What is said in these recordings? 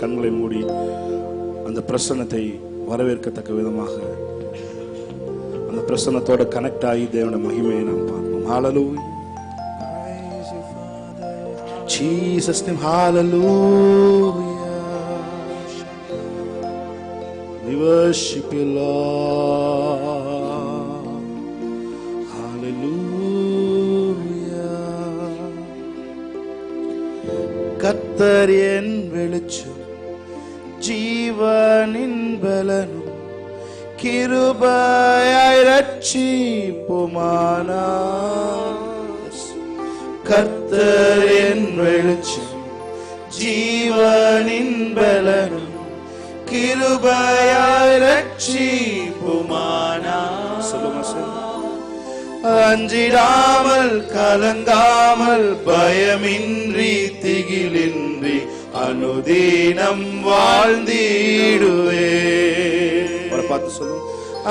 கண்களை மூடி அந்த பிரசன்னத்தை வரவேற்கத்தக்க விதமாக அந்த பிரசன்னத்தோட கனெக்ட் ஆகி தேவனுடைய மகிமையை நாம் பார்ப்போம். ஹalleluya. Jesus name, hallelujah. We worship you, Lord. Hallelujah. கர்த்தர் என் வெளிச்சம், ஜீவனின் பலனும், கிருபையாய் ரட்சிப்புமானார். கர்த்தர் என் வெளிச்சம், ஜீவனின் பலனும், கிருபையாய் ரட்சிப்புமானார். சொல்லுங்க. அஞ்சிடாமல் கலங்காமல் பயமின்றி திகிலின்றி அனுதினம் வாழ்ந்திடுவே. பார்த்து சொல்லுங்க.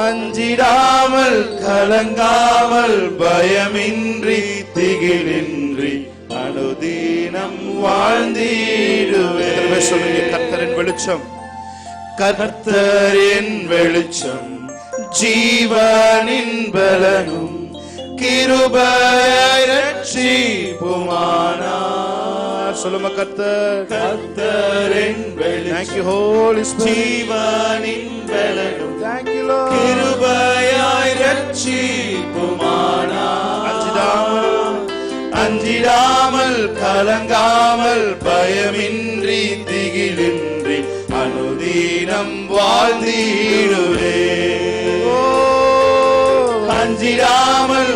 அஞ்சிடாமல் கலங்காமல் பயமின்றி திகிலின்றி அனுதினம் வாழ்ந்திடுவே. சொல்லுங்க. கர்த்தரின் வெளிச்சம், கர்த்தரின் வெளிச்சம், ஜீவனின் பலனும், கிருபையாய் ரட்சிப்புமானார். சொல்லுங்க. கர்த்தரின் வெளிச்சம், thank you Holy Spirit, ஜீவனின் பலனும், thank you Lord, கிருபையாய் ரட்சிப்புமானார். அஞ்சிடாமல் கலங்காமல் பயமின்றி திகிலின்றி அனுதினம் வாழ்ந்திடுவே. அஞ்சிடாமல்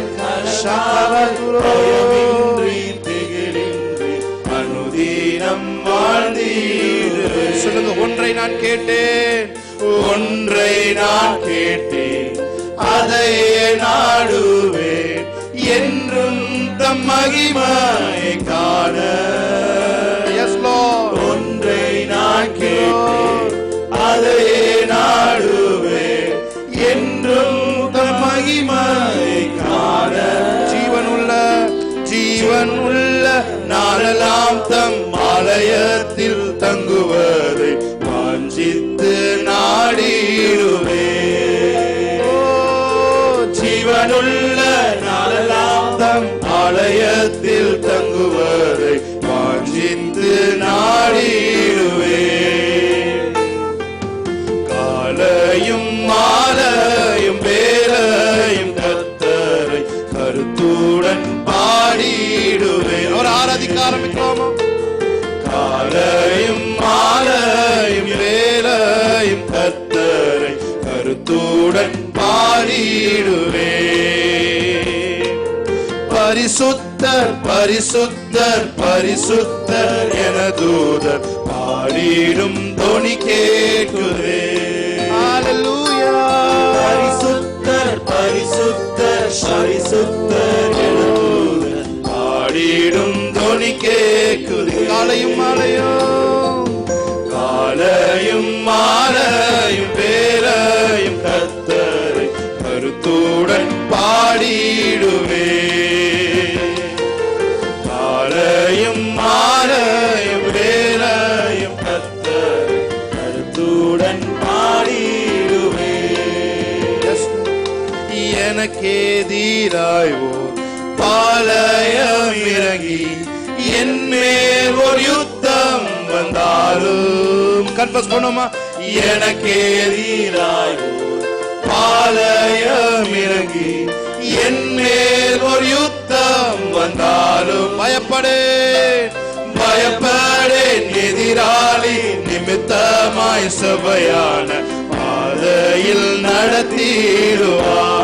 பயமின்றி திகிலின்றி அனுதினம் வாழ்ந்திடுவே. சொல்லுங்க. ஒன்றை நான் கேட்டேன், ஒன்றை நான் கேட்டேன், அதையே நாடுவேன், என்றும் தம் மகிமையை காண. Yes Lord. ஒன்றை நான் கேட்டேன், அதையே நாடுவேன், என்றும் தம் மகிமையை காண. ஜீவனுள்ள நாளெல்லாம் தம் ஆலயத்தில் தங்குவதை வாஞ்சித்து நாடிடுவே. ஜீவனுள்ள நாளெல்லாம் தம் ஆலயத்தில் தங்குவதை வாஞ்சித்து நாடிடுவே. காலையும் மாலையும் வேலையும் கர்த்தரை கருத்துடன் பாடிடுவே. அவர் ஆராதிக்க ஆரம்பிக்கலாமா? காலையும் மாலையும் வேலையும் கர்த்தரை கருத்துடன் பாடிடுவே. பரிசுத்தர் பரிசுத்தர் பரிசுத்தர் என தூதர் பாடிடும் தொனி கேட்குதே. ஹalleluya. பரிசுத்தர் பரிசுத்தர் பரிசுத்தர் என தூதர் பாடிடும் தொனி கேட்குதே. காலையும் மாலையும், காலையும் மாலையும் வேலையும் கர்த்தரை கருத்துடன் பாடிடுவே. காலையும் மாலையும் வேலையும் கர்த்தரை கருத்துடன் பாடிடுவே. எனக்கெதிராய் ஓர் பாளையம் இறங்கி என் மேல் ஒரு யுத்தம் வந்தாலும், கன்ஃபஸ் பண்ணுமா? எனக்கெதிராய் ஓர் பாளையம் இறங்கி என் மேல் ஒரு யுத்தம் வந்தாலும் பயப்படேன் பயப்படேன். எதிராளி நிமித்தமாய் சபையான பாதையில் நடத்திடுவார்.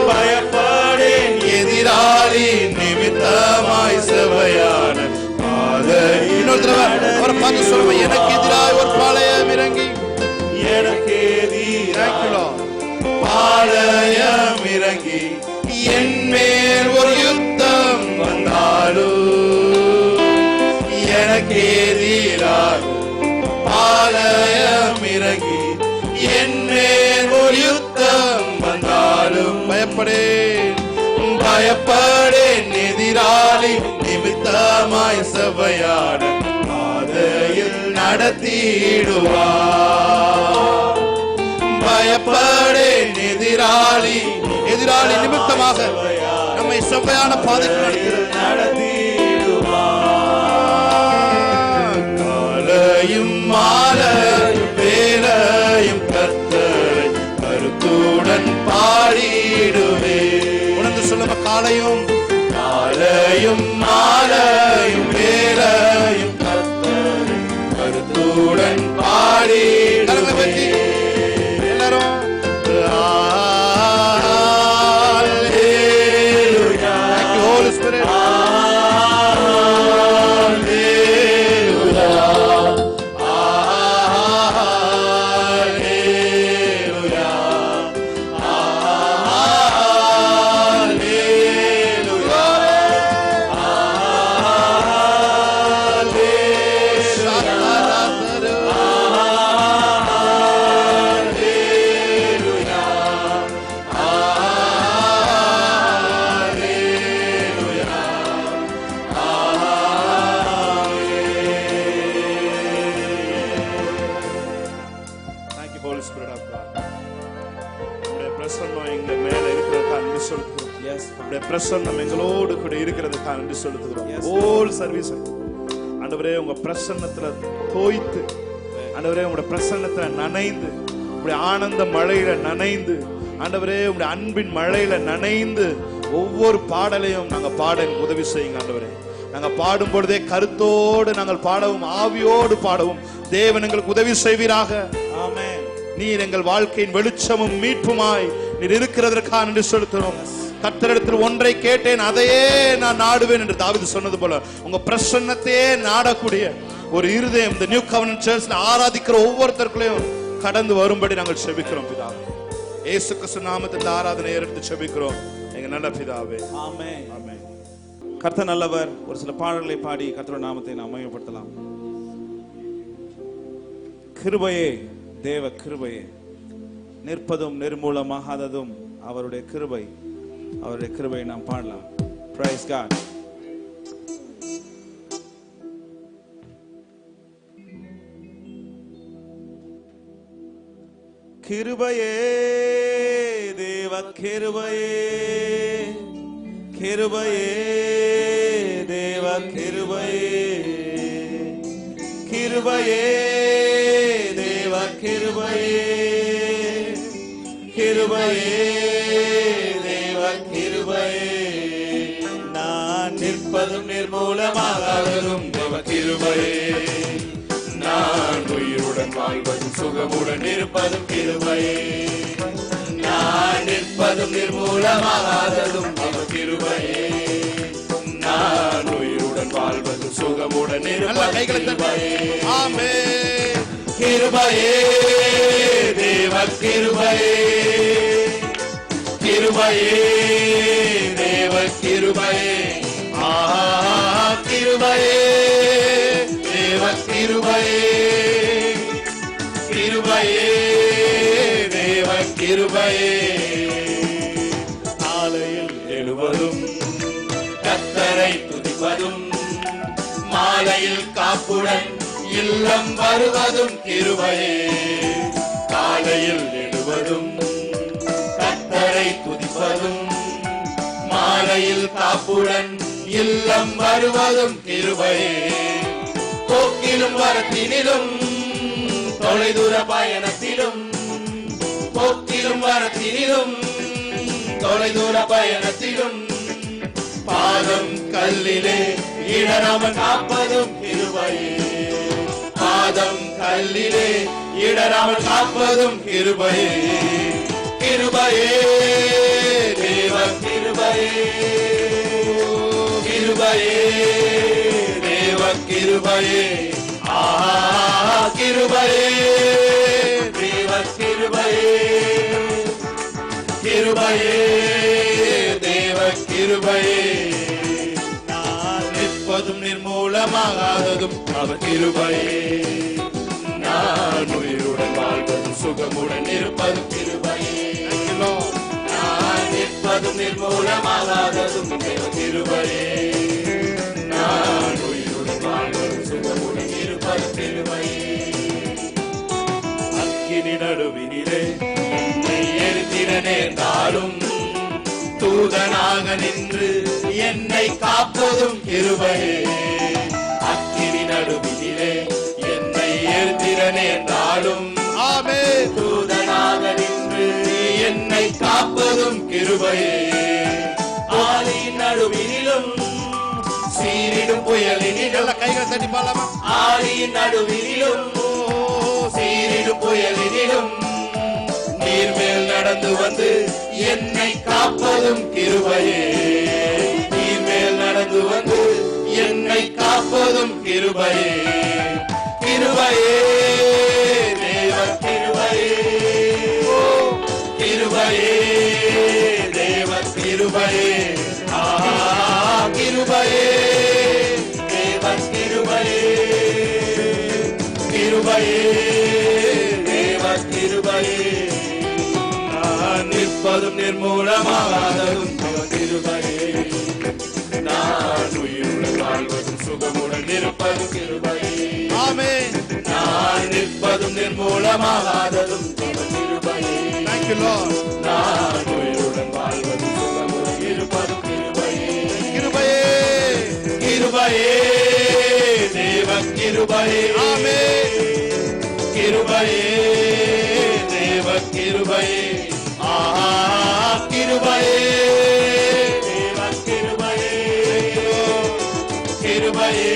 பயப்படேன். எதிராளி நிமித்தமாய் சபையான பாதையில். இன்னொரு தடவை அவரை பார்த்து சொல்லுவேன். எனக்கு எதிராக ஒரு பாளையம் இறங்கி, எனக்கு எதிராக பாளையம் இறங்கி என் மேல் ஒரு யுத்தம் வந்தாலும், எனக்கு எதிராக பாளையம் இறங்கி என் மேல் ஒரு யுத்தம் வந்தாலும் பயப்படேன் பயப்படேன். எதிராளி நிமித்தமாய் சபையான பாதையில் நடத்திடுவார். பயப்படேன் எதிராளி நிமித்தமாக நம்மை செவ்வையான பாதைக்கு நடத்திடுவார். காலையும் மாலையும் வேலையும் கர்த்தரை கருத்துடன் பாடிடுவே. உணர்ந்து சொல்லுங்க, காலையும் மாலையும் வேலையும் கர்த்தரை கருத்துடன் பாடிடுவே. எல்லாரும் பிரசன்னம் எங்களோடு கூட இருக்கிறதுக்காக நன்றி செலுத்துகிறோம். ஹோல் சர்வீஸ் ஆண்டவரே உங்க பிரசன்னத்துல தோய்த்து, ஆண்டவரே உங்களுடைய பிரசன்னத்துல நனைந்து, உங்களுடைய ஆனந்த மழையில நனைந்து, ஆண்டவரே உங்களுடைய அன்பின் மழையில நனைந்து ஒவ்வொரு பாடலையும் நாங்க பாட உதவி செய்யுங்க. ஆண்டவரே நாங்க பாடும் பொழுதே கருத்தோடு நாங்கள் பாடவும், ஆவியோடு பாடவும் தேவன் எங்களுக்கு உதவி செய்வீராக. ஆமென். நீர் எங்கள் வாழ்க்கையின் வெளிச்சமும் மீட்புமாய் நீர் இருக்கிறதற்காக நன்றி செலுத்துகிறோம். கர்த்தரிடத்தில் ஒன்றை கேட்டேன், அதையே நான் நாடுவேன் என்று தாவீது சொன்னது போல உங்க பிரசன்னத்தையே நாடக்கூடிய ஒரு இருதயம் இந்த நியூ கவர்னன்ட் சர்ச்ல ஆராதிக்கிற ஒவ்வொருத்தருக்குள்ளேயும் கடந்து வரும்படி நாங்கள் செபிக்கிறோம் பிதாவே. இயேசு கிறிஸ்து நாமத்தில் ஆராதனை எடுத்து செபிக்கிறோம் எங்க நல்ல பிதாவே. ஆமென். ஆமென். கர்த்தர் நல்லவர். ஒரு சில பாடல்களை பாடி கர்த்தருடைய நாமத்தை நாம் மகிமைப்படுத்தலாம். கிருபையே, தேவ கிருபையே, நிற்பதும் நிர்மூலமாகாததும் அவருடைய கிருபை. அவருடைய கிருபையை நாம் பாடலாம். Praise God. கிருபையே, தேவ கிருபையே, கிருபையே, தேவ கிருபையே, கிருபையே, தேவ கிருபையே, கிருபையே, நான் நிற்பதும் நிர்மூலமாகாததும் தேவ கிருபையே, நான் உயிருடன் வாழ்வதும் சுகமுடன் இருப்பதும் கிருபையே, நான் நிற்பதும் நிர்மூலமாகாததும் தேவ கிருபையே, நான் உயிருடன் வாழ்வதும் சுகமுடன் இருப்பதும் கிருபையே. ஆமென். கிருபையே, தேவ கிருபையே, கிருபையே, தேவ கிருபையே, கிருபையே, தேவ கிருபையே, கிருபையே, தேவ கிருபையே. காலையில் எழுவதும் கர்த்தரை துதிப்பதும், மாலையில் காப்புடன் இல்லம் வருவதும் கிருபையே. காலையில் எழுவதும் கர்த்தரை துதிப்பதும், மாலையில் காப்புடன் இல்லம் வருவதும் கிருபையே. போக்கிலும் வரத்தினிலும் தொலைதூர பயணத்திலும், போக்கிலும் வரத்தினிலும் தொலைதூர பயணத்திலும் பாதம் கல்லிலே இடராமல் காப்பதும் கிருபையே. பாதம் கல்லிலே இடராமல் காப்பதும் கிருபையே. கிருபையே, தேவ கிருபையே, கிருபையே, தேவ கிருபையே, கிருபையே, தேவ கிருபையே, கிருபையே, தேவ கிருபையே. நான் நிற்பதும் நிர்மூலமாகாததும் அவர் கிருபையே, நான் உயிருடன் வாழ்வதும் சுகமுடன் இருப்பதும் கிருபையே. நான் நிற்பதும் நிர்மூலமாகாததும் தேவ கிருபையே, நான் உயிருடன் வாழ்வதும் சுகமுடன் இருப்பதும் கிருபையே. அக்கினி நடுவினிலே என்னை எரித்திட நேர்ந்தாலும் தூதனாக நின்று என்னை காப்பதும் கிருபையே. அக்கினி நடுவினிலே என்னை எரித்திட நேர்ந்தாலும் தூதனாக நின்று என்னை காப்பதும் கிருபையே. ஆலியின் நடுவினிலும் சீரிடும் புயலினிலும் கைகளை தட்டி பாடலாமா? ஆலியின் நடுவினிலும் சீரிடும் புயலினிலும் நீர்மேல் நடந்து வந்து என்னை காப்பதும் கிருபையே. நீர்மேல் நடந்து வந்து என்னை காப்பதும் கிருபையே. கிருபையே தேவ கிருபையே. கிருபையே தேவ கிருபையே. கிருபையே தேவ கிருபையே. கிருபையே தேவ கிருபையே. நான் நிற்பதும் நிர்மூலமாகாததும் தவ கிருபையே. நான் உயிருடன் வாழ்வதும் சுகமுடன் இருப்பதும் கிருபையே. ஆமென். நான் நிற்பதும் நிர்மூலமாகாததும் தவ கிருபையே. Thank you, Lord. நான் உயிருடன் வாழ்வதும் சுகமுடன் இருப்பதும் கிருபையே. கிருபையே கிருபையே தேவ கிருபையே. ஆமென். கிருபையே தேவ கிருபையே. கிருபையே தேவ கிருபையே. கிருபையே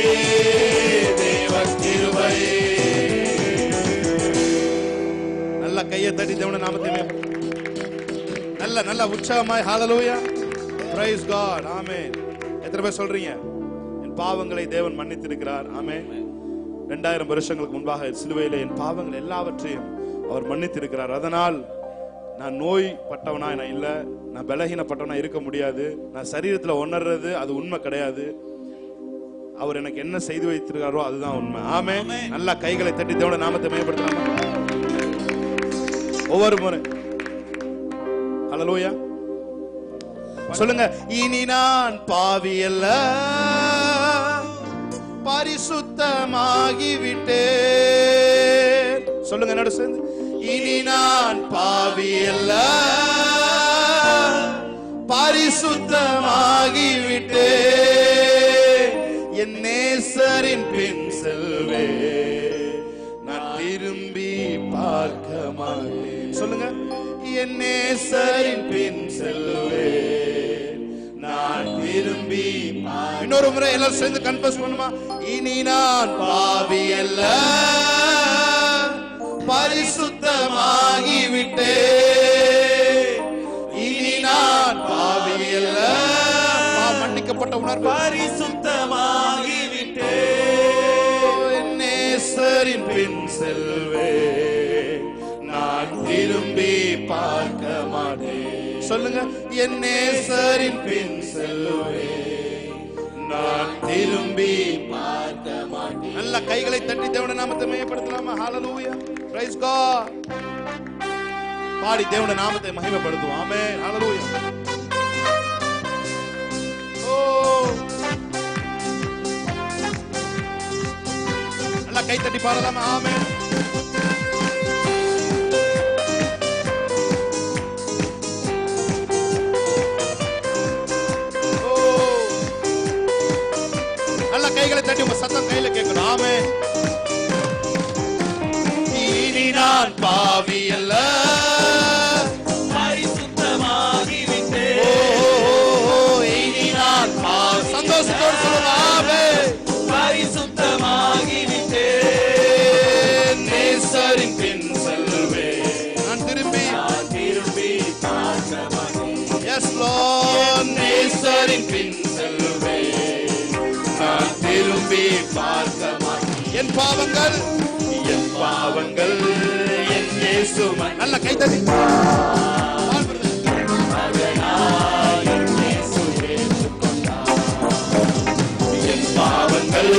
தேவ கிருபையே. நல்ல கையை தட்டி தேவனுடைய நாமத்தை நல்ல நல்ல உற்சாகமாய் ஹalleluya praise God ஆமென். எத்தனை பேர் சொல்றீங்க என் பாவங்களை தேவன் மன்னித்திருக்கிறார்? ஆமென். 2000 வருஷங்களுக்கு முன்பாக சிலுவையிலே என் பாவங்கள் எல்லாவற்றையும் அவர் மன்னித்திருக்கிறார். அதனால் நான் நோய்பட்டவனா நான் இல்ல, நான் பலகீனப்பட்டவனா இருக்க முடியாது. நான் சரீரத்துல உணர்றது அது உண்மை கிடையாது. அவர் எனக்கு என்ன செய்து வைத்திருக்காரோ அதுதான் உண்மை. ஆமென். நல்லா கைகளை தட்டி தேவனுடைய நாமத்தை மேம்படுத்தலாமா? ஒவ்வொரு முறை ஹalleluya சொல்லுங்க. இனி நான் பாவி அல்ல, பரிசுத்தமாகி விட்டேன். சொல்லுங்க என்னோட சேர்ந்து. இனி நான் பாவி அல்ல, பரிசுத்தமாகி விட்டேன். என் நேசரின் பின் செல்வே, நான் திரும்பி பார்க்க மாட்டேன். சொல்லுங்க. என் நேசரின் பின் செல்வே, நான் திரும்பி. இன்னொரு முறை எல்லாரும் சேர்ந்து கன்ஃபஸ் பண்ணுமா? இனி நான் பாவி அல்ல, பரிசுத்தமாகி விட்டேன். இனி நான் பாவி அல்ல, மன்னிக்கப்பட்ட உணர்வு. பரிசுத்தமாகி விட்டேன். என் நேசரின் பின் செல்வே, நான் திரும்பி பார்க்க மாட்டேன். சொல்லுங்க. என் நேசரின் பின் செல்வே, நான் திரும்பி பார்க்க மாட்டேன். நல்ல கைகளை தட்டி தேவனுடைய நாமத்தை மகிமைப்படுத்தலாமா? ஹalleluya praise God. பாடி தேவனுடைய நாமத்தை மகிமைப்படுத்துவோம். ஆமென். ஹalleluya. நல்ல கை தட்டி பாடலாமா? ஆமென். கைகளை தட்டி உங்க சத்தம் கையில கேட்கணும். ஆமென். இனி நான் பாவி அல்ல, பரிசுத்தமாகி விட்டேன். இனி நான் சந்தோஷத்தோடு சொல்லுங்க. ஆமென். பரிசுத்தமாகி விட்டேன். நேசரின் பின் செல்வேன், நான் திரும்பி பார்க்க மாட்டேன். Yes lord. நேசரின் பின் செல்வேன், நான் திரும்பி பார்க்க மாட்டேன். என் பாவங்கள் என் இயேசு. நல்ல கை தட்டி என் பாவங்கள்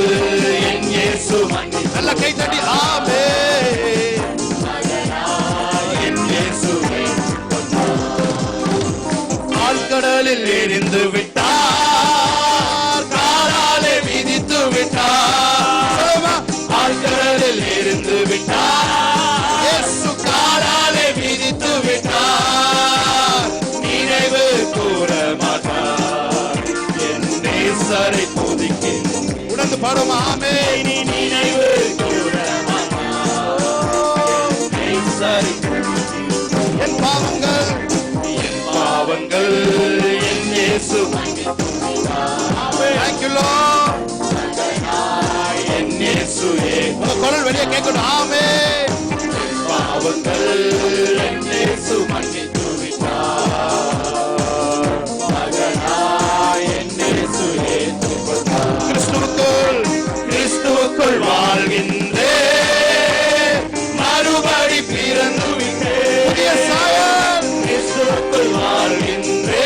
என் இயேசு. நல்ல கை தட்டி. ஆமென். என் இயேசு ஆழ்கடலில் எரிந்து விட்டார், காலாலே மிதித்து விட்டார். ஆழ்கடலில் எரிந்து விட்டார், இயேசு சேர்ந்து பாடும் ஆமே. நினைவு என் பாவங்கள் என் இயேசு Thank you Lord. என் இயேசுவே உங்க குரல் வெளியே கேட்கணும் ஆமே. பாவங்கள் என் இயேசு மன்னித்து விட்டார். மகனாய் என் இயேசு ஏற்றுக்கொண்டார். கிறிஸ்துவுக்குள் வாழ்கின்றேன், மறுபடி பிறந்து விட்டேன். புதிய சாயல். கிறிஸ்துவுக்குள் வாழ்கின்றேன்,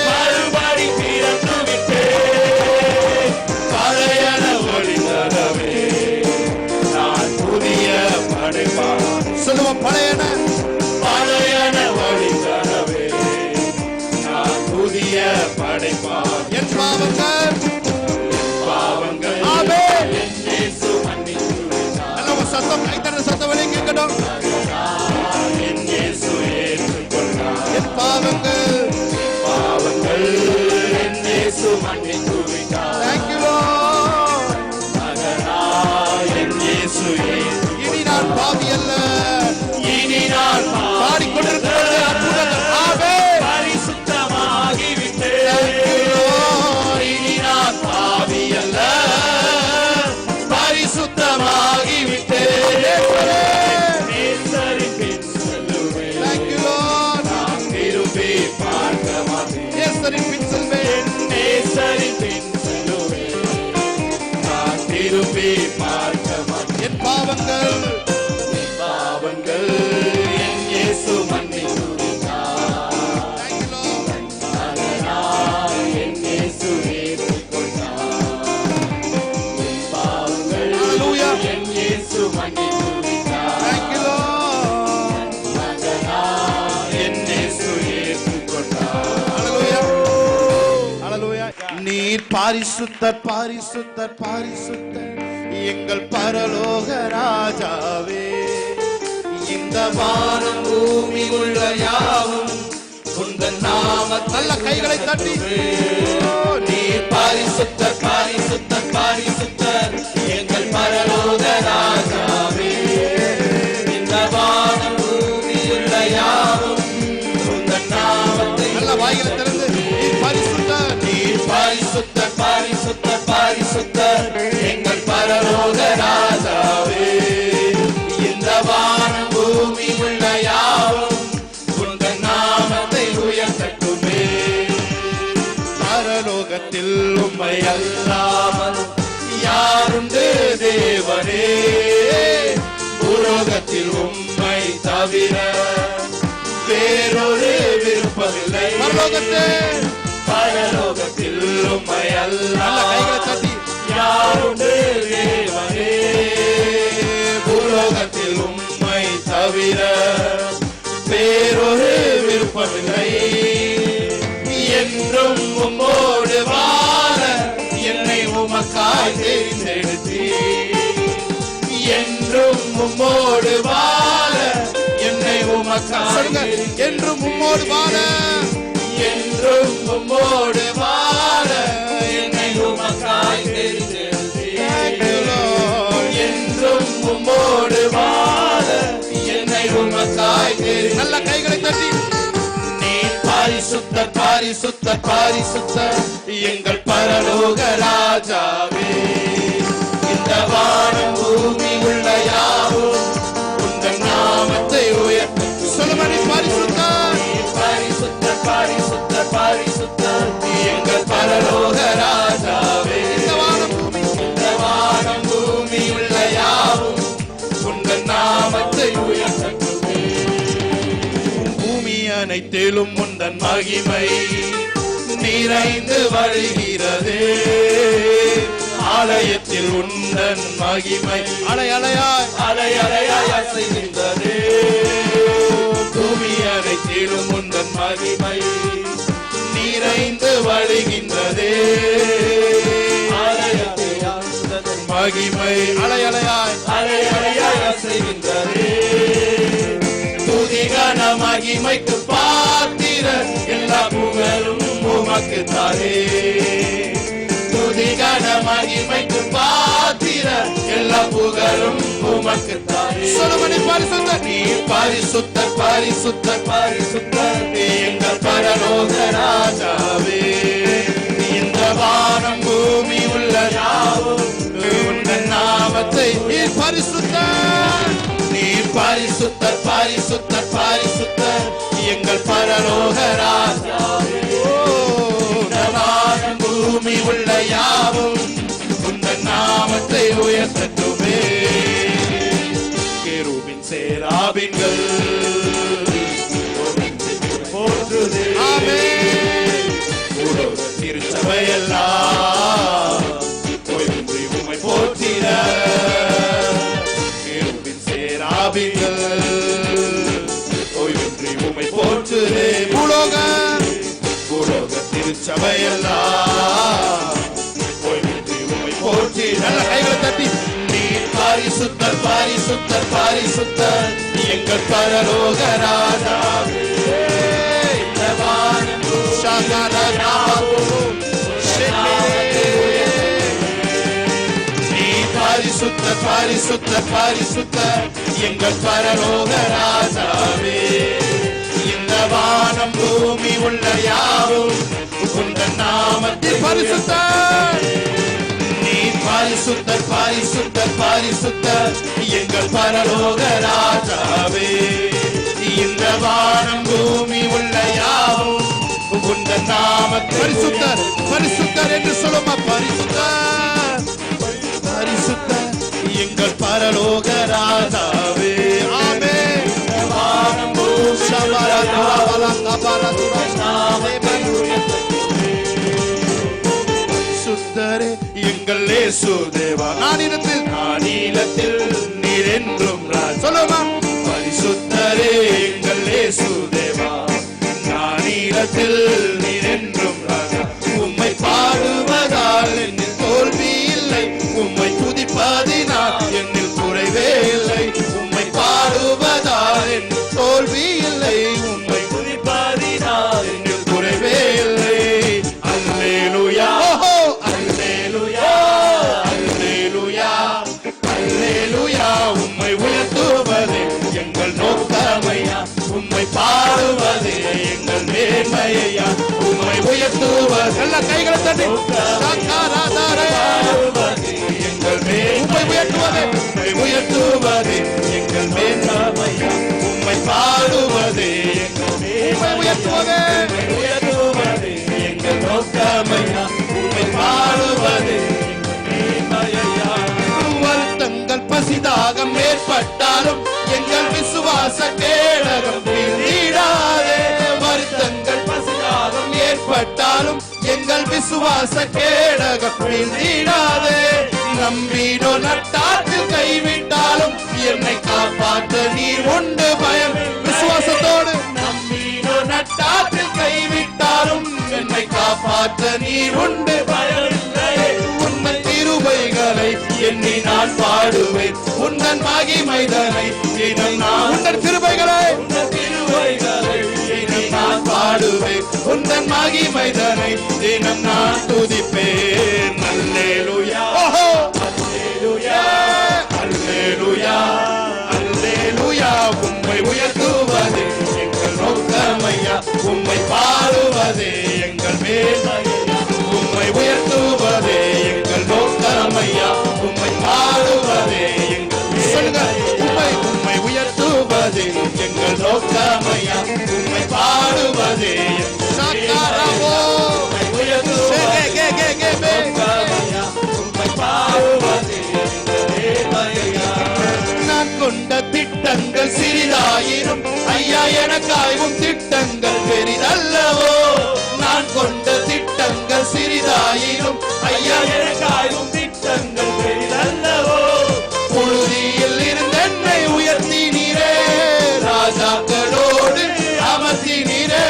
மறுபடி பிறந்து விட்டேன். பழையன ஒழிந்ததவே, நான் புதிய படைப்பான். சொல்லுவோம் பழையன ஒழிந்ததவே, நான் புதிய படைப்பான். என் பாவங்கள் ஆமே. என் இயேசு மன்னித்து விட்டார். நல்ல ஒரு சத்தம் கைத்தட்ட சத்தம் வெளியே கேட்கணும். என் இயேசு ஏற்றுக்கொண்டார். என் பாவங்கள் என் இயேசு மன்னித்து விட்டார். Thank you Lord. மகனாய் என் இயேசு ஏற்றுக்கொண்டார். இனி நான் பாவி அல்ல. இனி நான் பாடிக்கொண்டிருக்கிறது அற்புதங்கள் ஆமே. பரிசுத்தமாகிவிட்டேன். இனி நான் பாவி அல்ல, பரிசுத்தமாகிவிட்டேன். நேசரின் பின் செல்லுவேன். Thank you Lord. நான் திரும்பி பார்க்க மாட்டேன். நேசரின் பின் செல்வேன். நேசரின் பின் செல்லுவேன். நான் திரும்பி பார்க்க மாட்டேன். என் பாவங்கள் என் இயேசு மன்னித்து விட்டார். Thank you Lord. மகனாய் என் இயேசு ஏற்றுக்கொண்டார். என் பாவங்கள் Hallelujah. என் இயேசு மன்னித்து விட்டார். Thank you Lord. மகனாய் என் இயேசு ஏற்றுக்கொண்டார். Hallelujah. Hallelujah. நீர் பாரிசுத்தர் பாரிசுத்தர் பாரிசுத்தர் எங்கள் பரலோக ராஜாவே. இந்த வானம் பூமி உள்ள யாவும் உந்தன் நாம. நல்ல கைகளை தட்டி நீர் பரிசுத்தர் பரிசுத்தர் பரிசுத்தர் எங்கள் பரலோக ராஜாவே. இந்த வானம் பூமியுள்ள யாவும் உந்தன் நாமத்தை. நல்ல வாய்களை திறந்து நீர் பரிசுத்தர். நீர் பரிசுத்தர் பரிசுத்தர் பரிசுத்தர் எங்கள் பரலோக ராஜாவே. இந்த வானம் பூமியுள்ள யாவும் உந்தன் நாமத்தை உயர்த்தட்டுமே. பரலோகத்தில் உம்மை அல்லாமல் யாருண்டு தேவனே. பூலோகத்தில் உம்மை தவிர வேறொரு விருப்பமில்லை. பரலோகத்தில் உம்மை நல்ல கைகளை அல்லாமல் தட்டி யாருண்டு தேவனே. பூலோகத்தில் உம்மை தவிர வேறொரு விருப்பமில்லை. என்றும் உம்மோடு வாழ என்னை உமக்காய் தெரிந்தெடுத்தீ. என்றும் உம்மோடு வாழ என்னை உமக்காய் சொல்லுங்க. என்றும் உம்மோடு வாழ. என்றும் உம்மோடு வாழ என்னை உமக்காய் தெரிந்தெடுத்தீ. Thank you Lord. என்றும் உம்மோடு வாழ என்னை உமக்காய் தெரிந்தெடுத்தீ. நல்ல கைகளை தட்டி நீர் பரிசுத்தர் பரிசுத்தர் பரிசுத்தர் எங்கள் பரலோக ராஜாவே. இந்த வானம் பூமி உள்ள யாவும் உந்தன் நாமத்தை உயர்த்த. சொல்லுமணி பரிசுத்தர். நீர் பரிசுத்தர் பரிசுத்தர் பரிசுத்தர் எங்கள் பரலோக ராஜாவே. இந்த வானம் பூமி இந்த வானம் பூமி உள்ள யாவும் உந்தன் நாமத்தை உயர்த்தட்டுமே. பூமி அனைத்திலும் உந்தன் மகிமை நிறைந்து வழிகிறதே. ஆலயத்தில் உந்தன் மகிமை அலை அலையாய் அலை அலையாய் அசைகின்றதே. பூமி அனைத்திலும் உந்தன் மகிமை நிறைந்து வழிகின்றதே. ஆலயத்தில் உந்தன் மகிமை அலை அலையாய் அலை அலையாய் அசைகின்றதே. துதிகன மகிமைக்கு பாத்திர எல்லா புகழும் உமக்கு தாரே. துதிகன கன மகிமைக்கு பாத்திர எல்லா புகழும் உமக்குத்தானே. சொல்லுங்க, நீ பரிசுத்தர், நீ பரிசுத்தர், பரிசுத்தர், பரிசுத்தர், நீ எங்கள் பரலோக ராஜாவே. இந்த வானம் பூமி உள்ள யாவும் உந்தன் நாமத்தை நீ பரிசுத்தர், நீ பரிசுத்தர், பரிசுத்தர், பரிசுத்தர், எங்கள் பரலோக ராஜாவே. இந்த வானம் பூமி உள்ள யாவும் உந்தன் நாமத்தை உயர்த்தட்டுமே. கேருபின் சேராபின்கள் போற்றுதே. திருச்சபையெல்லாம் ஓய்வின்றி உம்மை போற்றிட. கேருபின் சேராபின்கள் ஓய்வின்றி உம்மை போற்றுதே. பூலோக திருச்சபையெல்லாம் ஓய்வின்றி உம்மை போற்றி. நல்ல கைகளை தட்டி நீ பரிசுத்தர், பரிசுத்தர், பரிசுத்தர், எங்கள் பரலோக ராஜாவே. நீ பரிசுத்தர், பரிசுத்தர், பரிசுத்தர், எங்கள் பரலோக ராஜாவே. இந்த வானம் பூமி உள்ள யாவும் உந்தன் நாமத்தில் பரிசுத்தர், நீ பரிசுத்தர், பரிசுத்தர், பரிசுத்தர், எங்கள் பரலோக ராஜாவே. இந்த வானம் பூமி உள்ள யாவும் உந்தன் நாமத்தில் பரிசுத்தர், பரிசுத்தர் என்று சொல்லுமா. பரிசுத்தர், பரிசுத்தர், எங்கள் பரலோக ராஜாவே. ஆமென். வானம் பூமி சுத்தரே எங்கள் இயேசு தேவா. நானிலத்தில் நீர் என்றும் சொல்லுமா. பரிசுத்தரே எங்கள் இயேசு தேவா. நானிலத்தில் நீர் என்றும் ராஜா. உம்மை பாடுவதால் என்னில் தோல்வி இல்லை, உம்மை துதிப்பதினால் என்னில் குறைவே இல்லை. உம்மை பாடுவதால் என்னில் தோல்வி இல்லை, உம்மை துதிப்பதினால் என்னில் குறைவே இல்லை. அல்லேலூயா, அல்லேலூயா, அல்லேலூயா, அல்லேலூயா. உம்மை உயர்த்துவதே எங்கள் நோக்கமையா, உம்மை பாடுவதே எங்கள் மேன்மையா. உம்மை உயர்த்துவது எல்லா கைகளை தட்டி எங்கள் உம்மை உயர்த்துவதே, உம்மை உயர்த்துவதே எங்கள் மேன்மையா. உம்மை பாடுவதே உம்மை உயர்த்துவதே, உயர்த்துவதே எங்கள் நோக்கமையா. உம்மை பாடுவதே வருத்தங்கள் பசிதாகம் ஏற்பட்டாலும் எங்கள் விசுவாச கேடகம் வீழாதே. வருத்தங்கள் பசிதாகம் ஏற்பட்டாலும் எங்கள் விசுவாச கேடகம் வீழாதே. நம்பினோ நட்டாற்றில் கைவிட்டாலும் என்னை காப்பாற்ற நீர் உண்டு பயம். விசுவாசத்தோடு நம்பினோ நட்டாற்றில் கைவிட்டாலும் என்னை காப்பாற்ற நீர் உண்டு பயம். உந்தன் கிருபைகளை எண்ணி நான் பாடுவேன், உந்தன் மகிமைதனை தினம் நான். உந்தன் கிருபைகளை, உந்தன் கிருபைகளை எண்ணி நான் பாடுவேன், உந்தன் மகிமைதனை தினம் நான் துதிப்பேன். அல்லேலூயா, அல்லேலூயா, அல்லேலூயா, அல்லேலூயா. உம்மை உயர்த்துவதே எங்கள் நோக்கமையா, உம்மை பாடுவதே எங்கள் மேன்மையா. உம்மை உயர்த்துவதே எங்கள் நோக்கமையா, உம்மை பாடுவதே எங்கள் உம்மை உம்மை உயர்த்துவதே எங்கள் நோக்கமையா, உம்மை பாடுவதே நான் கொண்ட திட்டங்கள் சிறிதாயிரும் ஐயா, எனக்காயும் திட்டங்கள் பெரிதல்லவோ. நான் கொண்ட திட்டங்கள் சிறிதாயிரும் ஐயா, எனக்காயும் திட்டங்கள் பெரிதல்லவோ. புழுதியில் இருந்து என்னை உயர்த்தினீரே, ராஜாக்களோடு அமர்த்தினீரே.